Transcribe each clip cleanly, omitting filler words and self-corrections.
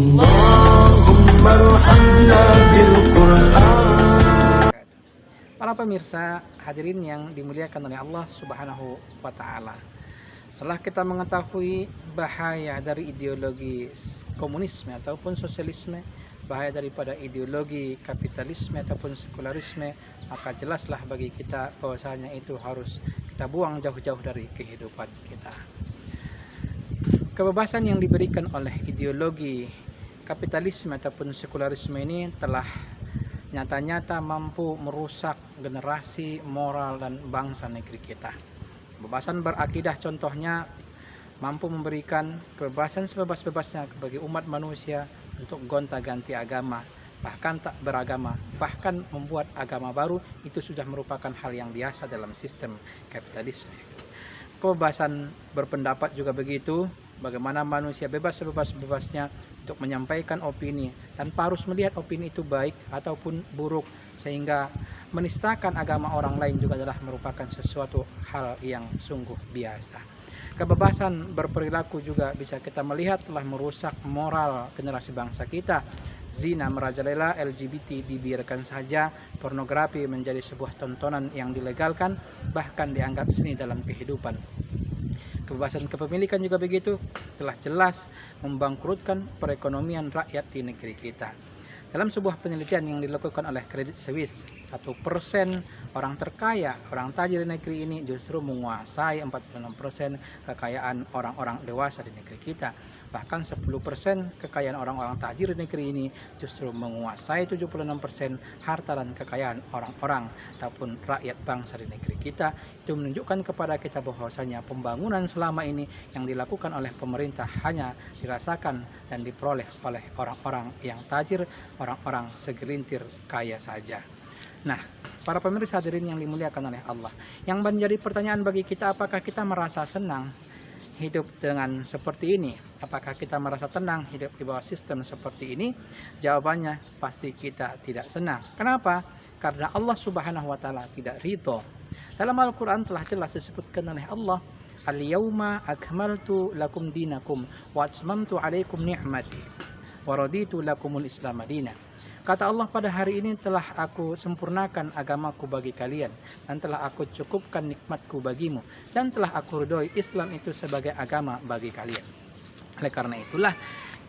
Allahumma arhamna bil Qur'an. Para pemirsa hadirin yang dimuliakan oleh Allah Subhanahu wa taala. Setelah kita mengetahui bahaya dari ideologi komunisme ataupun sosialisme, bahaya daripada ideologi kapitalisme ataupun sekularisme, maka jelaslah bagi kita bahwasanya itu harus kita buang jauh-jauh dari kehidupan kita. Kebebasan yang diberikan oleh ideologi kapitalisme ataupun sekularisme ini telah nyata-nyata mampu merusak generasi, moral, dan bangsa negeri kita. Kebebasan berakidah contohnya mampu memberikan kebebasan sebebas-bebasnya bagi umat manusia untuk gonta-ganti agama, bahkan tak beragama, bahkan membuat agama baru. Itu sudah merupakan hal yang biasa dalam sistem kapitalisme. Kebebasan berpendapat juga begitu, bagaimana manusia bebas sebebas-bebasnya untuk menyampaikan opini tanpa harus melihat opini itu baik ataupun buruk, sehingga menistakan agama orang lain juga adalah merupakan sesuatu hal yang sungguh biasa. Kebebasan berperilaku juga bisa kita melihat telah merusak moral generasi bangsa kita. Zina merajalela, LGBT dibiarkan saja, pornografi menjadi sebuah tontonan yang dilegalkan, bahkan dianggap seni dalam kehidupan. Kebebasan kepemilikan juga begitu, telah jelas membangkrutkan perekonomian rakyat di negeri kita. Dalam sebuah penelitian yang dilakukan oleh Credit Suisse, 1% orang terkaya, orang tajir di negeri ini justru menguasai 46% kekayaan orang-orang dewasa di negeri kita. Bahkan 10% kekayaan orang-orang tajir di negeri ini justru menguasai 76% harta dan kekayaan orang-orang ataupun rakyat bangsa di negeri kita. Itu menunjukkan kepada kita bahwasanya pembangunan selama ini yang dilakukan oleh pemerintah hanya dirasakan dan diperoleh oleh orang-orang yang tajir, orang-orang segelintir kaya saja. Nah, para pemirsa hadirin yang dimuliakan oleh Allah, yang menjadi pertanyaan bagi kita, apakah kita merasa senang hidup dengan seperti ini? Apakah kita merasa tenang hidup di bawah sistem seperti ini? Jawabannya pasti kita tidak senang. Kenapa? Karena Allah Subhanahu wa taala tidak ridho. Dalam Al-Qur'an telah jelas disebutkan oleh Allah, "Al-yauma akmaltu lakum dinakum wa atmamtu 'alaikum ni'mati wa raditu lakumul Islam madina." Kata Allah, pada hari ini telah aku sempurnakan agamaku bagi kalian, dan telah aku cukupkan nikmatku bagimu, dan telah aku ridhoi Islam itu sebagai agama bagi kalian. Oleh karena itulah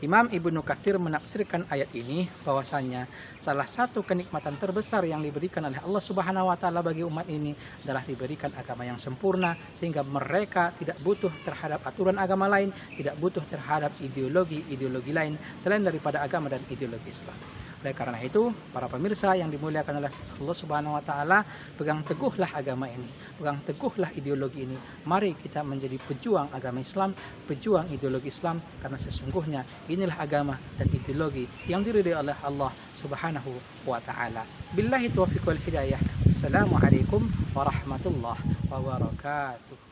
Imam Ibnu Katsir menafsirkan ayat ini bahwasanya salah satu kenikmatan terbesar yang diberikan oleh Allah Subhanahu wa taala bagi umat ini adalah diberikan agama yang sempurna, sehingga mereka tidak butuh terhadap aturan agama lain, tidak butuh terhadap ideologi lain selain daripada agama dan ideologi Islam. Oleh karena itu, para pemirsa yang dimuliakan oleh Allah Subhanahu wa taala, pegang teguhlah agama ini, pegang teguhlah ideologi ini. Mari kita menjadi pejuang agama Islam, pejuang ideologi Islam, karena sesungguhnya inilah agama dan ideologi yang diridhai oleh Allah Subhanahu wa taala. Billahi taufiq wal hidayah. Assalamualaikum warahmatullahi wabarakatuh.